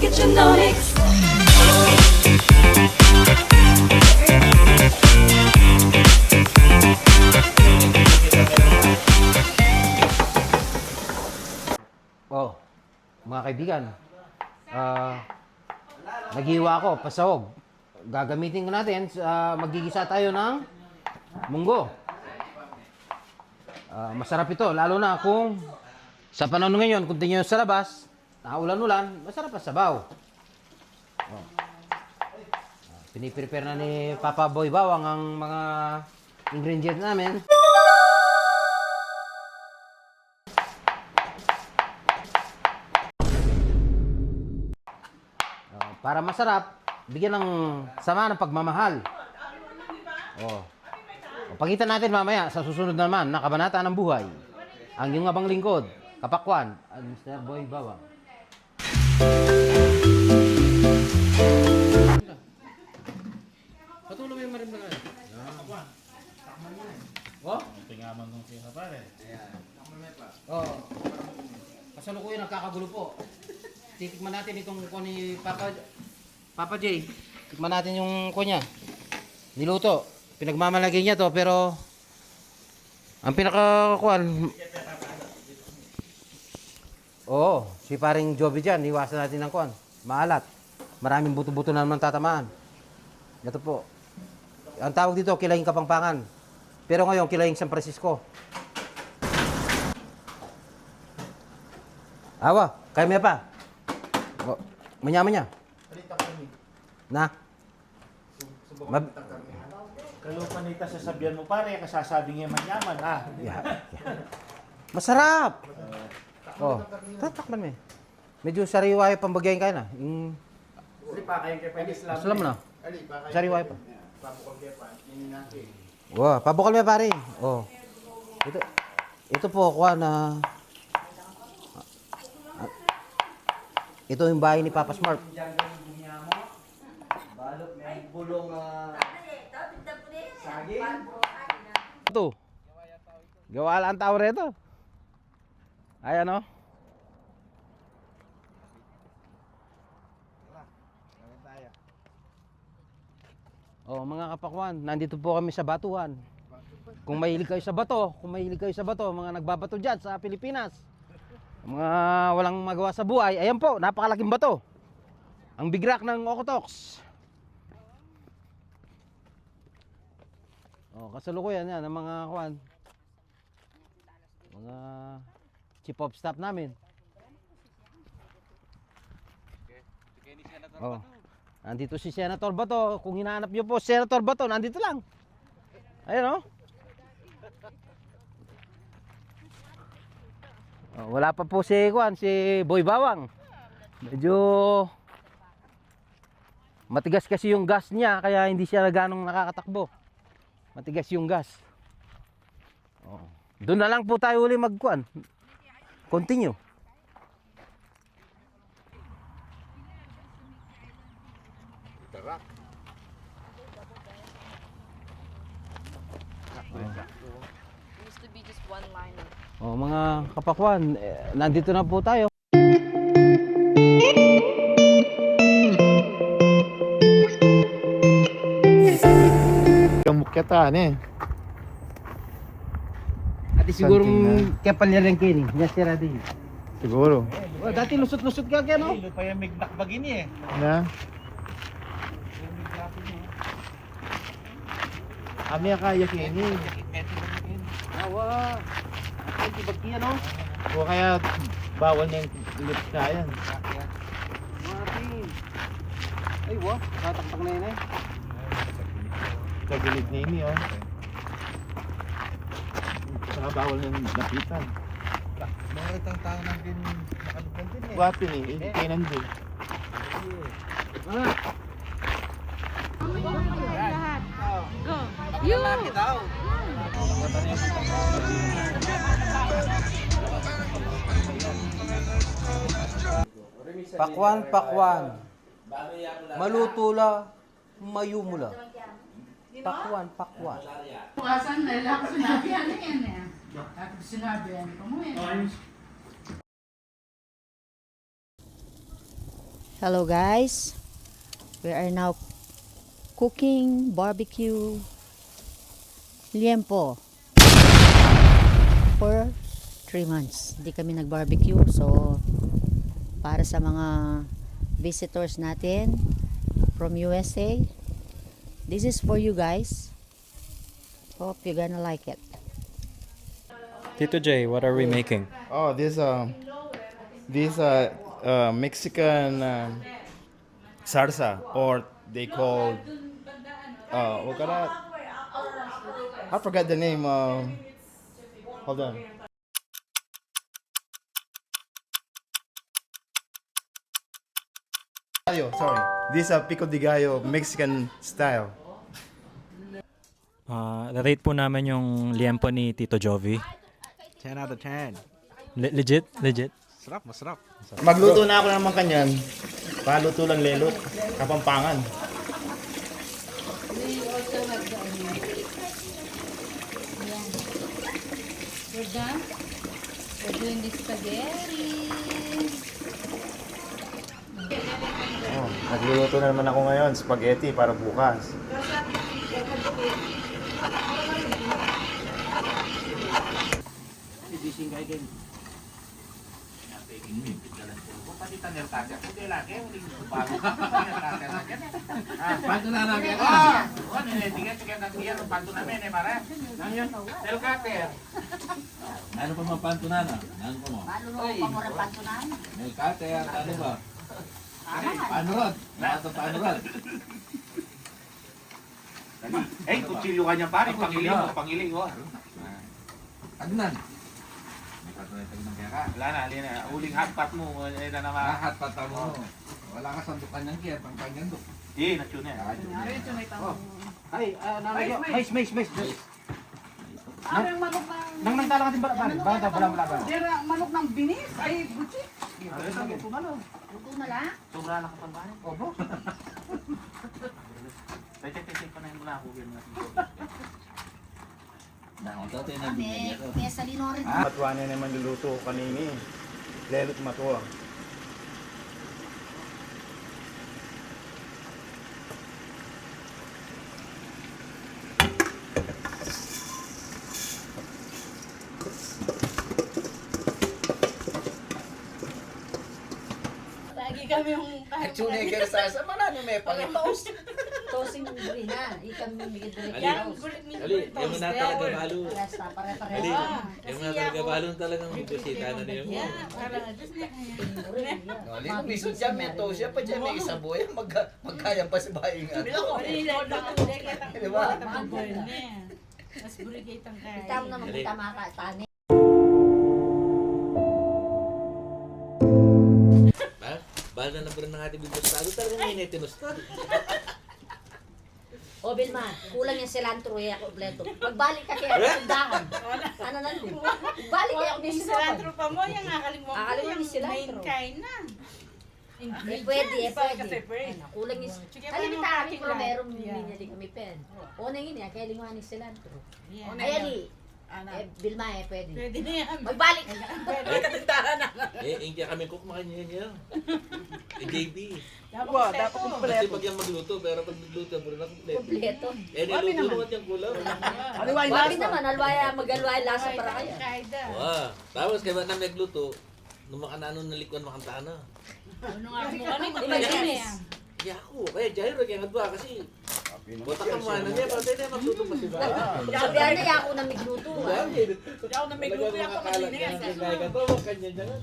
Kitchenomics. Oh, mga kaibigan, naghiwa ako, pasahog. Gagamitin ko natin, magigisa tayo ng munggo. Masarap ito, lalo na kung sa panahon ngayon, kung tingin sa labas, naulan-ulan, masarap ang sabaw. Oh. Piniprepare na ni Papa Boy Bawang ang mga ingredients namin. Para masarap, bigyan ng sama ng pagmamahal. Oh. Pagitan natin mamaya sa susunod naman na kabanata ng buhay. Ang iyong abang lingkod, Kapakwan, at Mr. Boy Bawang. Patuloy mo yung marimbangan. Oh? Tingaman ng siya pare. Oh. Kasalukuyan nagkakagulo po. Titikman natin itong kuha ni Papa J. Tikman natin yung kuha niya. Niluto. Pinagmamalagay niya to pero ang pinakakuan. Oo, si paring Joby dyan. Iwasan natin ng kuan. Maalat. Maraming buto-buto na naman tatamaan. Ito po. Ang tawag dito, Kilaying Kapampangan. Pero ngayon, Kilaying San Francisco. Awa, kaya may pa. Oh, manyaman niya. Na? Kalupan nita sasabihan mo pare, kasasabi niya manyaman. Yeah. Masarap! Oh, tatakman mo. Medyo sariwa yung pambagyan kayo na. Yung... Asalam mo na. Sariwa pa. Wow, pabukal mo pare. Oh. Ito po kuha na ito yung bahay ni Papa Smart. Balot may bulong saging. Ito. Gawa lang tao rito. Ayan o. Oh, mga kapakwan, nandito po kami sa Batuhan. Kung mahilig kayo sa bato, mga nagbabato dyan sa Pilipinas, mga walang magawa sa buhay, ayan po, napakalaking bato. Ang bigrak ng Okotoks. Oh, kasalukuyan yan, ang mga kwan. Mga chief of staff namin. Oh. Nandito si Senator Bato. Kung hinahanap niyo po Senator Bato, nandito lang. Ayun oh. Oh, wala pa po si Kwan, si Boy Bawang. Medyo matigas kasi yung gas niya kaya hindi siya ganong nakakatakbo. Matigas yung gas. Oh. Doon na lang po tayo uli magkuan. Continue. Used to be just one liner. Oh, mga kapakwan, nandito na po tayo. Kamukyatan eh. Ati siguro kapal niya rin kini. Niya sira din. Siguro. Oh, dati lusot-lusot ka kaya no? Hindi pa yung mignak bagini eh. Nah. Na? Ami kaya kini. Awa. Ay, tibagkiya no? O kaya bawal na yung lips na yan. Martin. Ay, wa. Tataktak na yun eh. Sa gilid na ini oh. Saka bawal na yung lapitan. Meron tang tao nang din nakalugdan din eh. Wapin eh, hindi kayo nandun. Ah. Lahat. Go. You. Pakwan, pakwan. Maluto la, mayumula. Pakwan, pakwan. Bukasan na lang sinabi ano yan eh. At sinabi ano mo eh. Hello guys, we are now cooking barbecue liempo for 3 months. Hindi kami nag-barbecue, so para sa mga visitors natin from USA, this is for you guys. Hope you're gonna like it. Tito J, what are we making? Oh, this Mexican salsa, or they call what call that? I forgot the name. Hold on. Gallo, sorry. This pico de gallo Mexican style. Rate po namin yung liempo ni Tito Jovi. 10 out of 10. Legit? Legit? Masarap, masarap. Magluto na ako naman kanyan. Paluto lang lelot. Kapampangan. We're done. We're doing the spaghetti. Oh, nagluluto na naman ako ngayon, spaghetti para bukas. Ano pa mga pantunan ah? Ano pa mo? May kate, ano ba? Paano rod? Paano rod? Eh, kutsilyo ka niya pare, pangiling mo. Tagnan. May katunay tagnan kaya ka. Wala na, alin na. Uling hotpot mo, eh na naman. Lahat pata mo. Wala ka sandukan ng kaya, pang panyandok. Eh, natune yan. Ay, mais. Nang nagtala ka din ba? Bala. Manok ng binis ay butsi. Luto na lang. Sobra lang kapag bahan. Opo. Check pa na yung ako. Nakita tayo ng bigay ko. May salino rin. Matuwa na naman luluto kanini. Lelot matuwa. Lagi kami yung Chuneger sa manano may pangitoast. tosing na. Ikam yung bigit Ali, yung na talaga balo. Ali, yung na talaga balo talagang bisita na niyo mo. Ali, misod siya, may toast siya, pa dyan may isaboy, magkayang pa si bahay nga. Di ba? Mas burigay tang kaya. Itam na magtama ka, tani. Balo na naman ng ating bibustado, talagang may netinustad. O Vilma, kulang yung cilantro ya kompleto. Pagbalik ka kaya tindahan. Ano na din? Pagbalik kaya ako yung cilantro. pa mo, yung akalimutan Akala mo yung cilantro. na. Pwede. Ano, kulang yung... Kalimita kami pero meron minili kami pen. O na yun yan, kaya limuhan yung cilantro. Ayan Vilma pwede. Pwede na yan. Magbalik ka. Hindi kami cook makanya niya. JB. Dapat Kasi kumpleto. pag yung magluto, pero pag magluto, puro na kompleto. Kompleto. Niluto naman yung kulang. Wagi naman, mag-alway lasa para kayo. Wow. Tapos kaya na nagluto, nung makanano nalikwan makanta na. Imagine. Kaya ako, kaya Jairo, kaya nga ba, kasi bota ka mo na niya, para tayo na magluto pa si Bala. Sabihan na ako na migluto. Ako na may gluto, ako kasi na yan. Kaya ka to, kanya dyan.